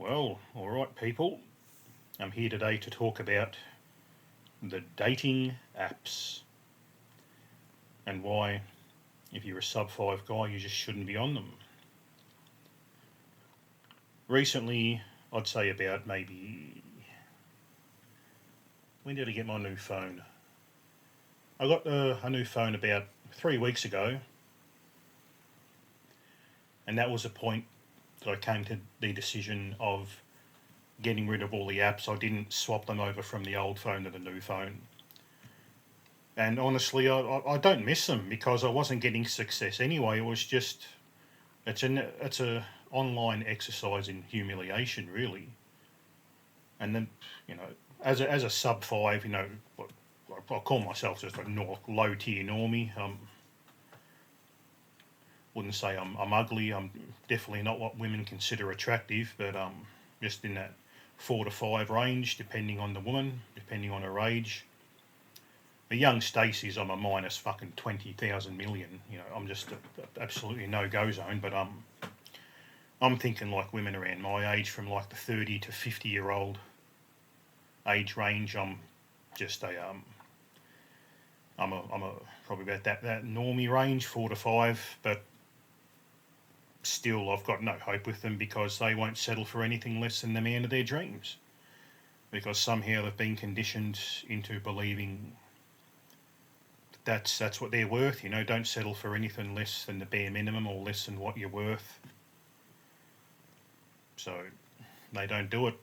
Well, all right, people. I'm here today to talk about the dating apps and why, if you're a sub 5 guy, you just shouldn't be on them. Recently, I'd say about maybe. When did I get my new phone? I got a new phone about 3 weeks ago, and that was a point that I came to the decision of getting rid of all the apps. I didn't swap them over from the old phone to the new phone. And honestly, I don't miss them because I wasn't getting success anyway. It was just it's a online exercise in humiliation, really. And then, as a sub 5, I call myself just a low tier normie. Wouldn't say I'm ugly. I'm definitely not what women consider attractive, but just in that 4 to 5 range, depending on the woman, depending on her age. The young Stacey's, I'm a minus fucking 20,000 million. I'm just absolutely no go zone. But I'm thinking like women around my age, from like the 30 to 50-year-old age range. I'm just I'm a probably about that normie range, 4 to 5. But still, I've got no hope with them because they won't settle for anything less than the man of their dreams. Because somehow they've been conditioned into believing that's what they're worth. Don't settle for anything less than the bare minimum or less than what you're worth. So they don't do it.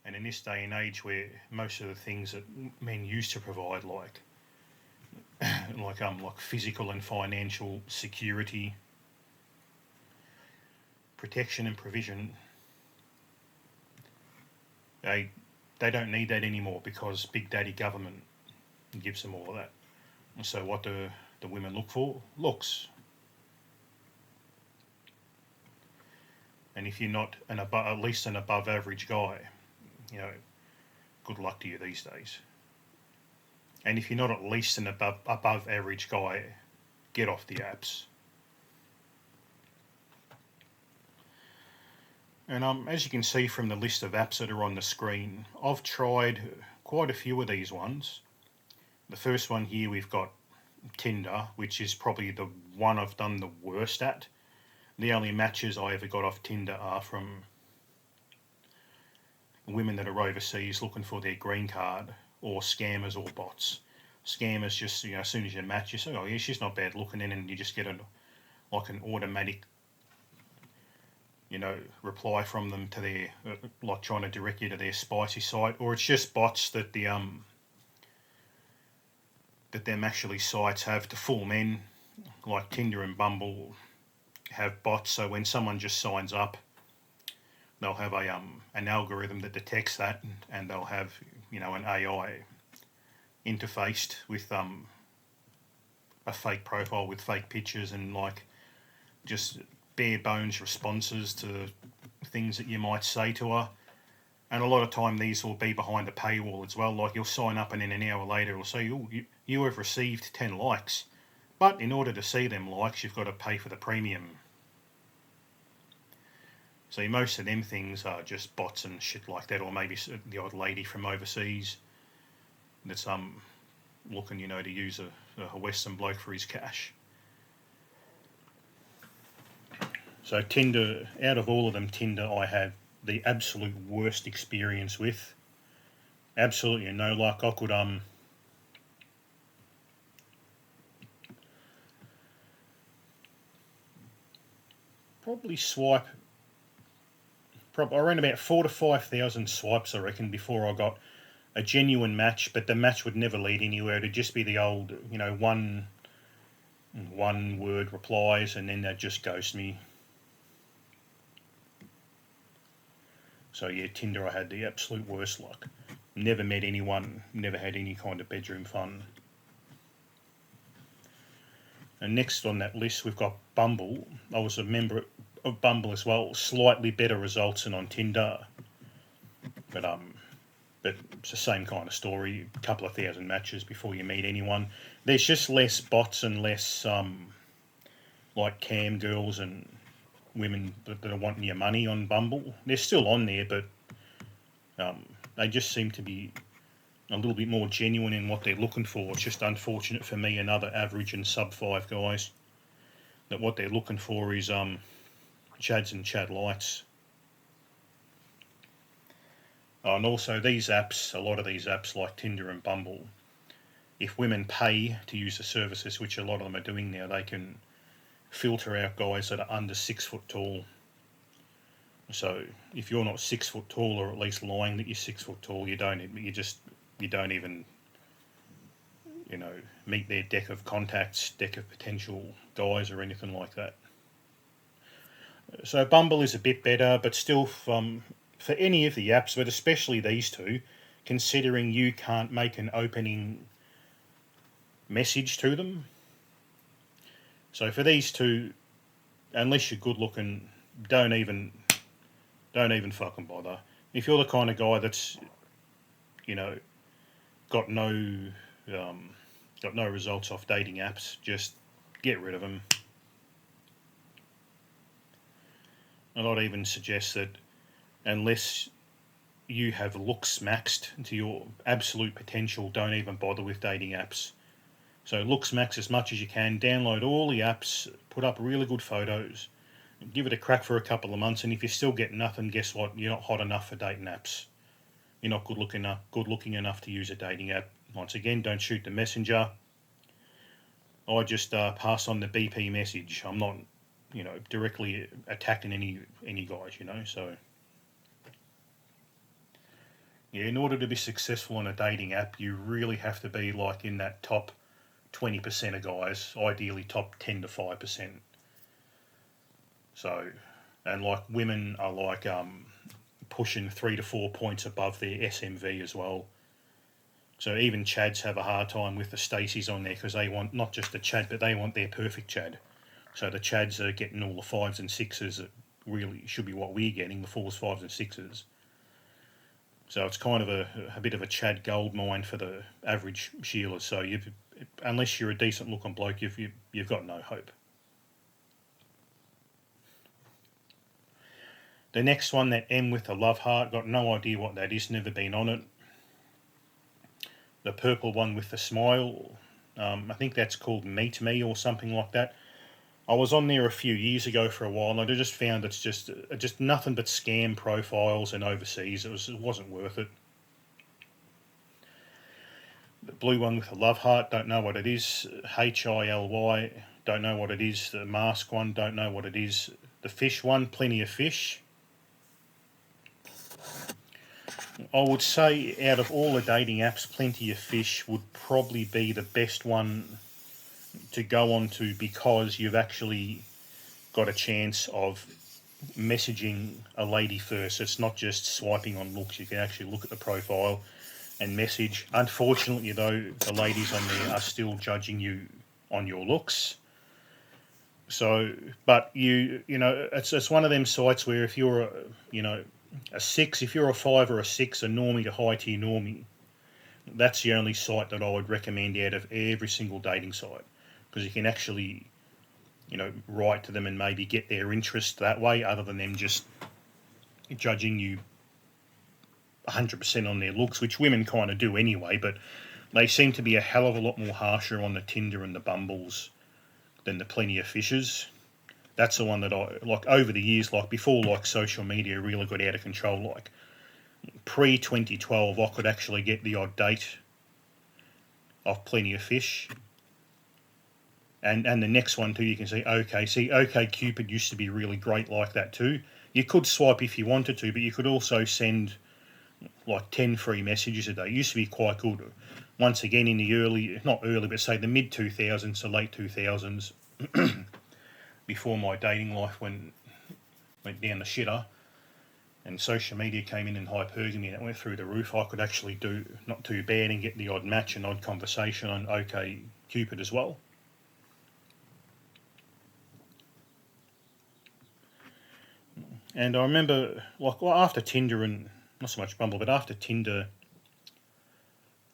And in this day and age where most of the things that men used to provide, like physical and financial security, protection and provision, they don't need that anymore because Big Daddy government gives them all of that. So what do the women look for? Looks. And if you're not at least an above average guy, good luck to you these days. And if you're not at least an above average guy, get off the apps. And as you can see from the list of apps that are on the screen, I've tried quite a few of these ones. The first one here, we've got Tinder, which is probably the one I've done the worst at. The only matches I ever got off Tinder are from women that are overseas looking for their green card, or scammers or bots. Scammers just, as soon as you match, you say, oh yeah, she's not bad looking, and you just get an automatic, reply from them to their, like trying to direct you to their spicy site, or it's just bots that that them actually sites have to fool men, like Tinder and Bumble have bots. So when someone just signs up, they'll have an algorithm that detects that, and they'll have an AI interfaced with a fake profile with fake pictures and like just bare bones responses to things that you might say to her. And a lot of time these will be behind a paywall as well. Like you'll sign up and then an hour later it'll say, oh, you have received 10 likes. But in order to see them likes, you've got to pay for the premium. So most of them things are just bots and shit like that, or maybe the odd lady from overseas that's looking, to use a Western bloke for his cash. So Tinder, out of all of them, Tinder I have the absolute worst experience with. Absolutely no luck. I could probably swipe. I ran about 4,000 to 5,000 swipes, I reckon, before I got a genuine match. But the match would never lead anywhere. It'd just be the old, one word replies, and then they'd just ghost me. So yeah, Tinder I had the absolute worst luck. Never met anyone, never had any kind of bedroom fun. And next on that list we've got Bumble. I was a member of Bumble as well. Slightly better results than on Tinder. But it's the same kind of story. A couple of thousand matches before you meet anyone. There's just less bots and less like cam girls and women that are wanting your money on Bumble. They're still on there, but they just seem to be a little bit more genuine in what they're looking for. It's just unfortunate for me and other average and sub 5 guys that what they're looking for is chads and chad lights. And also these apps, a lot of these apps like Tinder and Bumble, if women pay to use the services, which a lot of them are doing now, they can filter out guys that are under 6 foot tall. So if you're not 6 foot tall, or at least lying that you're 6 foot tall, you don't even meet their deck of contacts, deck of potential guys or anything like that. So Bumble is a bit better, but still for any of the apps, but especially these two, considering you can't make an opening message to them. So for these two, unless you're good looking, don't even fucking bother. If you're the kind of guy that's, got no results off dating apps, just get rid of them. And I'd even suggest that unless you have looks maxed to your absolute potential, don't even bother with dating apps. So looks max as much as you can, download all the apps, put up really good photos, give it a crack for a couple of months, and if you still get nothing, guess what? You're not hot enough for dating apps. You're not good looking enough to use a dating app. Once again, don't shoot the messenger. I just pass on the BP message. I'm not, directly attacking any guys, so... Yeah, in order to be successful on a dating app, you really have to be like in that top 20% of guys, ideally top 10 to 5%. So, and like women are like pushing 3 to 4 points above their SMV as well. So even chads have a hard time with the Stacys on there because they want not just the chad, but they want their perfect chad. So the chads are getting all the 5s and 6s that really should be what we're getting, the 4s, 5s and 6s. So it's kind of a bit of a chad gold mine for the average Sheila. So unless you're a decent looking bloke, you've got no hope. The next one, that M with the love heart, got no idea what that is, never been on it. The purple one with the smile, I think that's called Meet Me or something like that. I was on there a few years ago for a while, and I just found it's just nothing but scam profiles and overseas. It wasn't worth it. The blue one with the love heart, don't know what it is. HILY, don't know what it is. The mask one, don't know what it is. The fish one, plenty of fish. I would say out of all the dating apps, Plenty of Fish would probably be the best one to go on to because you've actually got a chance of messaging a lady first. It's not just swiping on looks. You can actually look at the profile and message. Unfortunately, though, the ladies on there are still judging you on your looks. So, but it's one of them sites where if you're a 6, if you're a 5 or a 6, a normie to high tier normie, that's the only site that I would recommend out of every single dating site, because you can actually, write to them and maybe get their interest that way, other than them just judging you 100% on their looks, which women kind of do anyway, but they seem to be a hell of a lot more harsher on the Tinder and the Bumbles than the Plenty of Fishes. That's the one that I, like, over the years, like before, like, social media really got out of control, like, pre-2012, I could actually get the odd date off Plenty of Fish. And the next one too, you can see OkCupid used to be really great like that too. You could swipe if you wanted to, but you could also send like 10 free messages a day. It used to be quite good. Once again, in the but say the mid-2000s to late 2000s, before my dating life went down the shitter, and social media came in hypergamy and it went through the roof, I could actually do not too bad and get the odd match and odd conversation on OkCupid as well. And I remember, after Tinder and, not so much Bumble, but after Tinder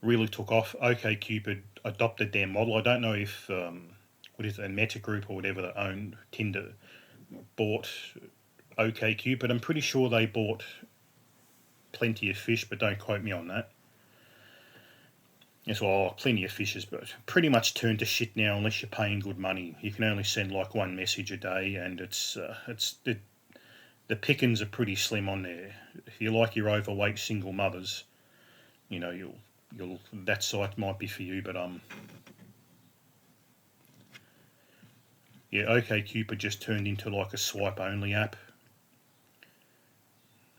really took off, OkCupid adopted their model. I don't know if what is it, a Meta Group or whatever that owned Tinder, bought OkCupid. I'm pretty sure they bought Plenty of Fish, but don't quote me on that. Yes, well, Plenty of Fishes, but pretty much turned to shit now unless you're paying good money. You can only send like one message a day, and the pickings are pretty slim on there. If you like your overweight single mothers, you know you'll that site might be for you. But yeah, OkCupid just turned into like a swipe only app,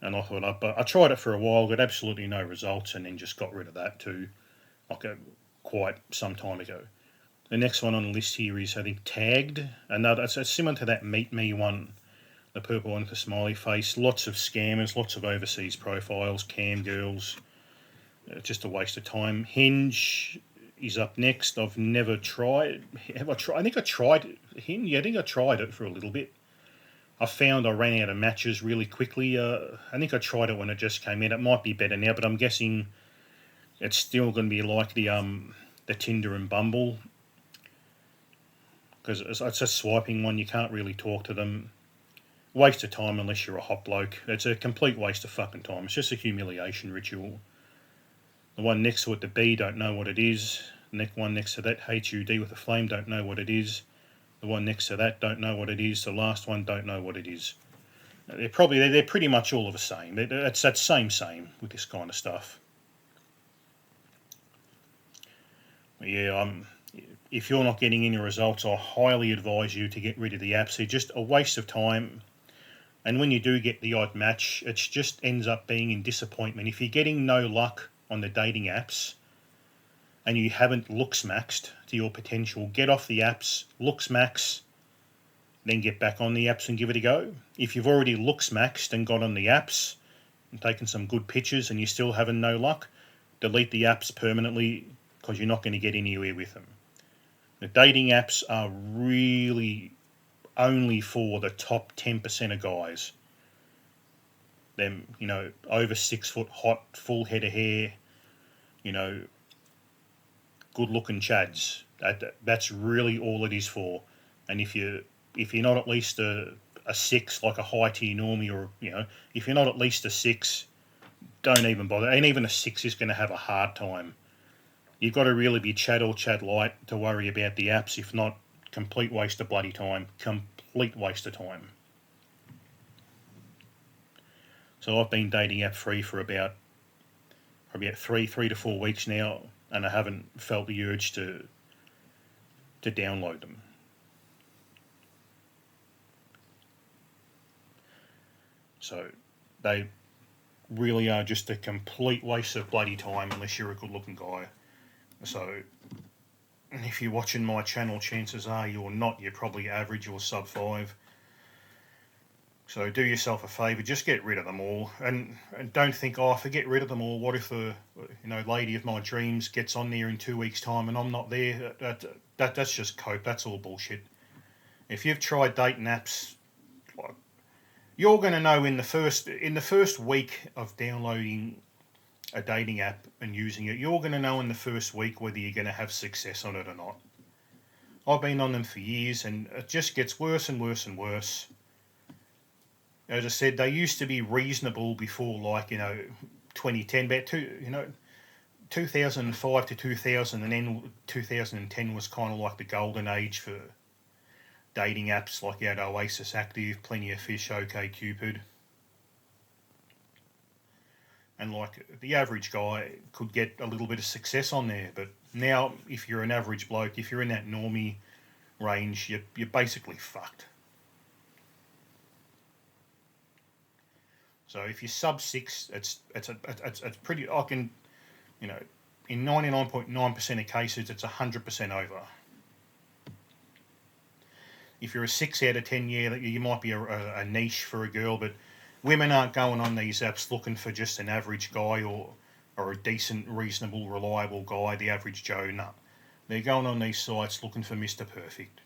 and I thought I tried it for a while, got absolutely no results, and then just got rid of that too. Like quite some time ago. The next one on the list here is, I think, Tagged. Another, it's similar to that Meet Me one, the purple one with the smiley face. Lots of scammers, lots of overseas profiles, cam girls. Just a waste of time. Hinge is up next. I've never tried. Have I tried? I think I tried Hinge. Yeah, I think I tried it for a little bit. I found I ran out of matches really quickly. I think I tried it when it just came in. It might be better now, but I'm guessing it's still going to be like the Tinder and Bumble, because it's a swiping one. You can't really talk to them. Waste of time unless you're a hot bloke. It's a complete waste of fucking time. It's just a humiliation ritual. The one next to it, the B, don't know what it is. The one next to that, HUD with a flame, don't know what it is. The one next to that, don't know what it is. The last one, don't know what it is. They're pretty much all of the same. It's that same with this kind of stuff. Yeah, if you're not getting any results, I highly advise you to get rid of the apps. They're just a waste of time. And when you do get the odd match, it just ends up being in disappointment. If you're getting no luck on the dating apps and you haven't looks maxed to your potential, get off the apps, looks max, then get back on the apps and give it a go. If you've already looks maxed and got on the apps and taken some good pictures and you're still having no luck, delete the apps permanently, because you're not going to get anywhere with them. The dating apps are really only for the top 10% of guys. Them, over 6 foot, hot, full head of hair, good looking chads. That's really all it is for. And if you're not at least a 6, like a high tier normie, or if you're not at least a 6, don't even bother. And even a 6 is going to have a hard time. You've got to really be Chad or Chad light to worry about the apps. If not, complete waste of bloody time. Complete waste of time. So I've been dating app free for about 3 to 4 weeks now, and I haven't felt the urge to download them. So they really are just a complete waste of bloody time unless you're a good looking guy. So if you're watching my channel, chances are you're not. You're probably average or sub 5. So do yourself a favour, just get rid of them all, and don't think, oh, if I get rid of them all, what if the lady of my dreams gets on there in 2 weeks' time and I'm not there? That's just cope. That's all bullshit. If you've tried dating apps, you're going to know in the first week of downloading a dating app and using it, you're going to know in the first week whether you're going to have success on it or not. I've been on them for years, and it just gets worse and worse and worse. As I said, they used to be reasonable before, 2010, but 2005 to 2010 was kind of like the golden age for dating apps. Like you had Oasis Active, Plenty of Fish, OkCupid. And the average guy could get a little bit of success on there. But now, if you're an average bloke, if you're in that normie range, you're basically fucked. So if you're sub 6, it's pretty. I can, in 99.9% of cases, it's 100% over. If you're a 6 out of 10, yeah, you might be a niche for a girl, but women aren't going on these apps looking for just an average guy or a decent, reasonable, reliable guy, the average Joe. No. They're going on these sites looking for Mr. Perfect.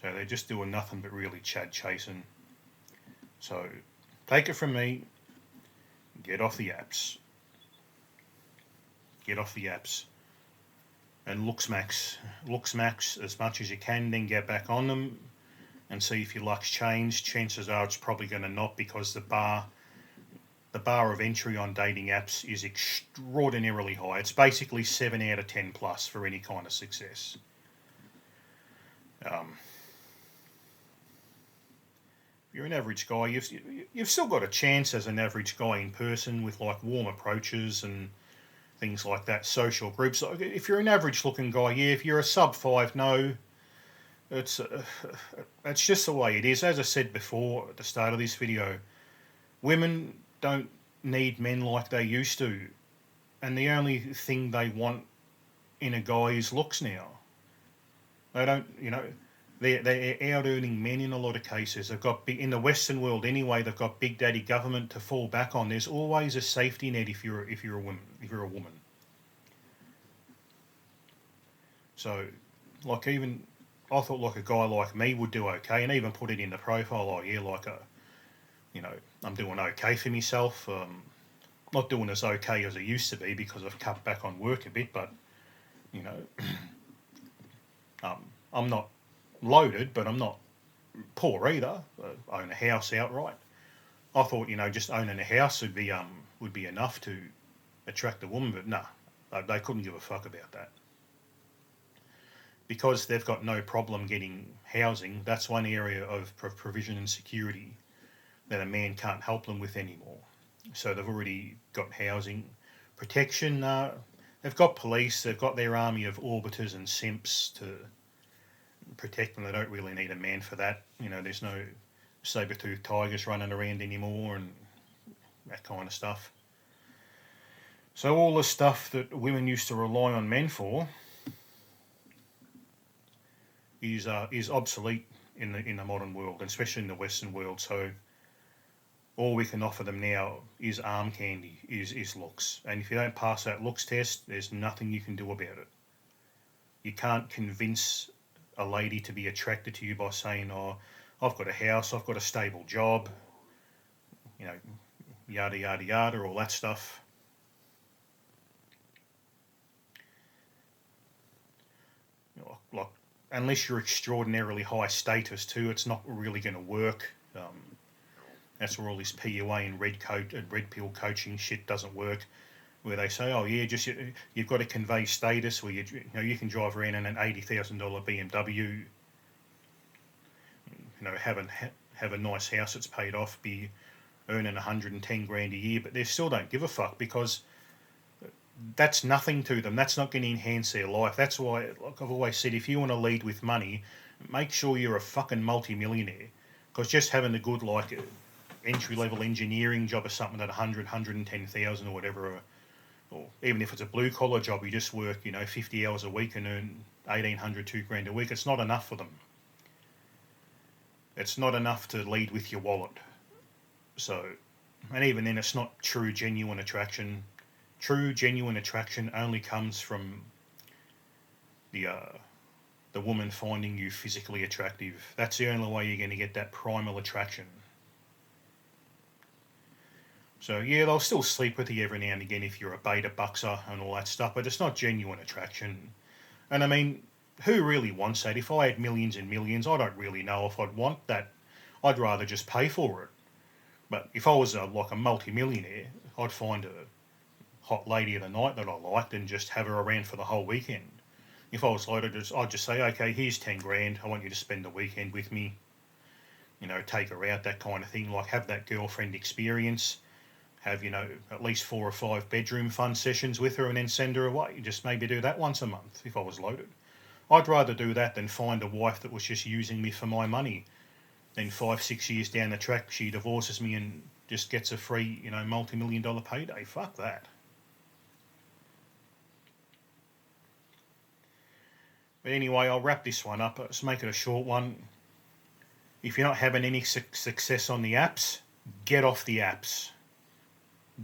So they're just doing nothing but really Chad chasing. So, take it from me, get off the apps. Get off the apps. And Looksmax as much as you can, then get back on them and see if your luck's changed. Chances are it's probably going to not, because the bar of entry on dating apps is extraordinarily high. It's basically 7 out of 10 plus for any kind of success. If you're an average guy, you've still got a chance as an average guy in person with like warm approaches and things like that, social groups. If you're an average looking guy, yeah. If you're a sub 5, no. It's just the way it is. As I said before at the start of this video, women don't need men like they used to, and the only thing they want in a guy is looks now. They don't, they're out earning men in a lot of cases. They've got in the Western world anyway. They've got big daddy government to fall back on. There's always a safety net if you're a woman. So, like I thought like a guy like me would do okay, and even put it in the profile. Oh yeah, I'm doing okay for myself. Not doing as okay as I used to be because I've cut back on work a bit, but I'm not loaded, but I'm not poor either. I own a house outright. I thought just owning a house would be enough to attract a woman, but nah, they couldn't give a fuck about that. Because they've got no problem getting housing, that's one area of provision and security that a man can't help them with anymore. So they've already got housing protection. They've got police. They've got their army of orbiters and simps to protect them. They don't really need a man for that. There's no saber-toothed tigers running around anymore and that kind of stuff. So all the stuff that women used to rely on men for is obsolete in the modern world, especially in the Western world. So all we can offer them now is arm candy, is looks. And if you don't pass that looks test, there's nothing you can do about it. You can't convince a lady to be attracted to you by saying, oh, I've got a house, I've got a stable job, yada, yada, yada, all that stuff. Like, unless you're extraordinarily high status too, it's not really going to work. That's where all this PUA and red pill coaching shit doesn't work. Where they say, oh yeah, just you've got to convey status, where you can drive around in an $80,000 BMW, have a nice house that's paid off, be earning 110 grand a year, but they still don't give a fuck because that's nothing to them. That's not going to enhance their life. That's why, like I've always said, if you want to lead with money, make sure you're a fucking multi-millionaire, because just having a good entry-level engineering job or something at 110,000 or whatever, or even if it's a blue-collar job, you just work 50 hours a week and earn 1,800, $2,000 a week, it's not enough for them. It's not enough to lead with your wallet. So, and even then, it's not true, genuine attraction. True, genuine attraction only comes from the woman finding you physically attractive. That's the only way you're going to get that primal attraction. So yeah, they'll still sleep with you every now and again if you're a beta buxer and all that stuff, but it's not genuine attraction. And I mean, who really wants that? If I had millions and millions, I don't really know if I'd want that. I'd rather just pay for it. But if I was like a multi-millionaire, I'd find a hot lady of the night that I liked and just have her around for the whole weekend. If I was loaded, I'd just say, okay, here's 10 grand. I want you to spend the weekend with me. Take her out, that kind of thing. Like, have that girlfriend experience. Have, at least 4 or 5 bedroom fun sessions with her and then send her away. Just maybe do that once a month if I was loaded. I'd rather do that than find a wife that was just using me for my money. Then 5-6 years down the track, she divorces me and just gets a free, multi-million-dollar payday. Fuck that. But anyway, I'll wrap this one up. Let's make it a short one. If you're not having any success on the apps, get off the apps.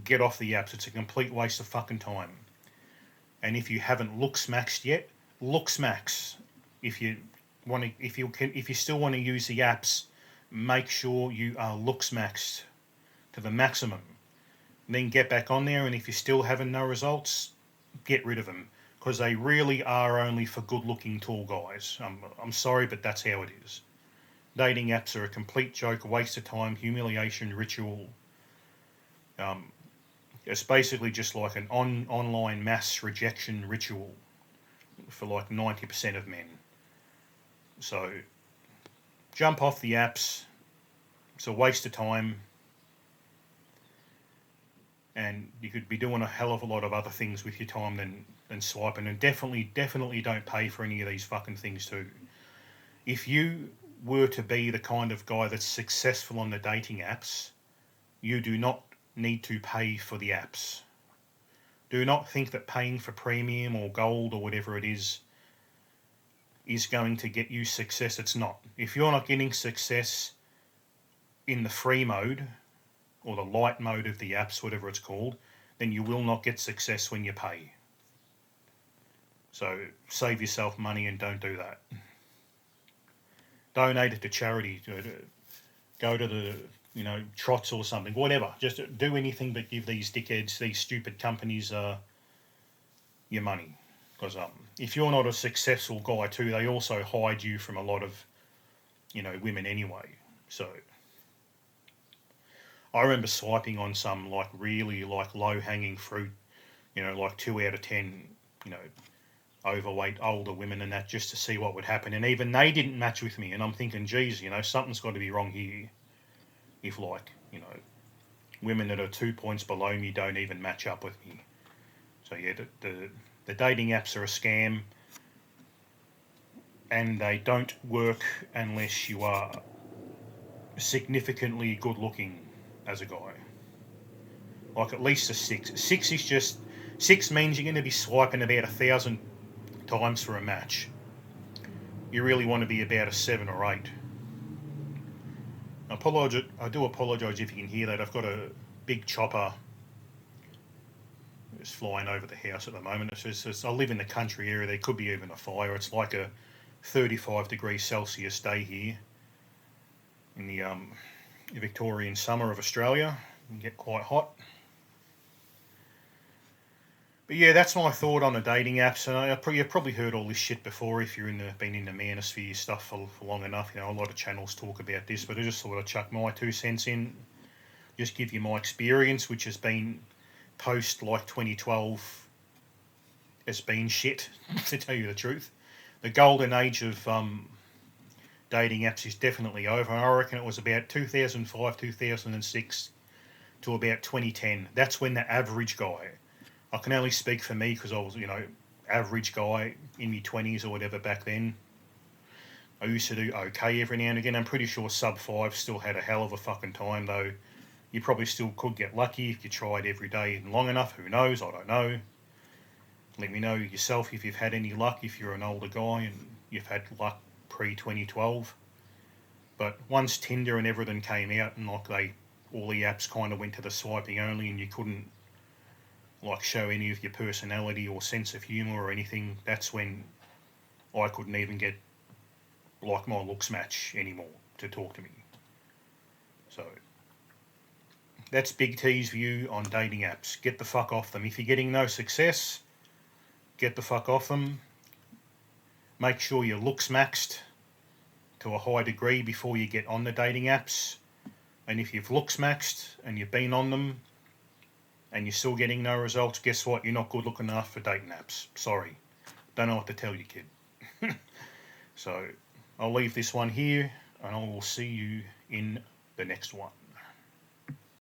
Get off the apps. It's a complete waste of fucking time. And if you haven't Looksmaxed yet, Looksmax. If you still want to use the apps, make sure you are Looksmaxed to the maximum. Then get back on there, and if you're still having no results, get rid of them, because they really are only for good-looking tall guys. I'm sorry, but that's how it is. Dating apps are a complete joke, a waste of time, humiliation, ritual. It's basically just like an online mass rejection ritual for like 90% of men. So jump off the apps. It's a waste of time. And you could be doing a hell of a lot of other things with your time than swiping. And definitely don't pay for any of these fucking things too. If you were to be the kind of guy that's successful on the dating apps, you do not need to pay for the apps. Do not think that paying for premium or gold or whatever it is going to get you success. It's not. If you're not getting success in the free mode or the light mode of the apps, whatever it's called, then you will not get success when you pay. So save yourself money and don't do that. Donate it to charity. Go to the trots or something, whatever. Just do anything but give these dickheads, these stupid companies, your money. Because if you're not a successful guy too, they also hide you from a lot of, women anyway. So I remember swiping on some like really like low-hanging fruit, like 2 out of 10, overweight older women and that, just to see what would happen. And even they didn't match with me. And I'm thinking, geez, something's got to be wrong here. If women that are 2 points below me don't even match up with me. So yeah, the dating apps are a scam, and they don't work unless you are significantly good looking as a guy. Like at least a 6. 6 means you're going to be swiping about 1,000 times for a match. You really want to be about a 7 or 8. I do apologise if you can hear that. I've got a big chopper that's flying over the house at the moment. I live in the country area. There could be even a fire. It's like a 35 degrees Celsius day here in the Victorian summer of Australia. It can get quite hot. But yeah, that's my thought on the dating apps. And you've probably heard all this shit before if you've been in the manosphere stuff for long enough. A lot of channels talk about this, but I just thought I'd chuck my 2 cents in. Just give you my experience, which has been post like 2012 has been shit, to tell you the truth. The golden age of dating apps is definitely over. I reckon it was about 2005, 2006 to about 2010. That's when the average guy, I can only speak for me because I was, average guy in my 20s or whatever back then. I used to do okay every now and again. I'm pretty sure sub 5 still had a hell of a fucking time, though. You probably still could get lucky if you tried every day and long enough. Who knows? I don't know. Let me know yourself if you've had any luck, if you're an older guy and you've had luck pre-2012. But once Tinder and everything came out and all the apps kind of went to the swiping only and you couldn't show any of your personality or sense of humour or anything, that's when I couldn't even get my looks match anymore to talk to me. So that's Big T's view on dating apps. Get the fuck off them. If you're getting no success, get the fuck off them. Make sure your looks maxed to a high degree before you get on the dating apps. And if you've looks maxed and you've been on them and you're still getting no results, guess what? You're not good looking enough for dating apps. Sorry. Don't know what to tell you, kid. So I'll leave this one here and I will see you in the next one.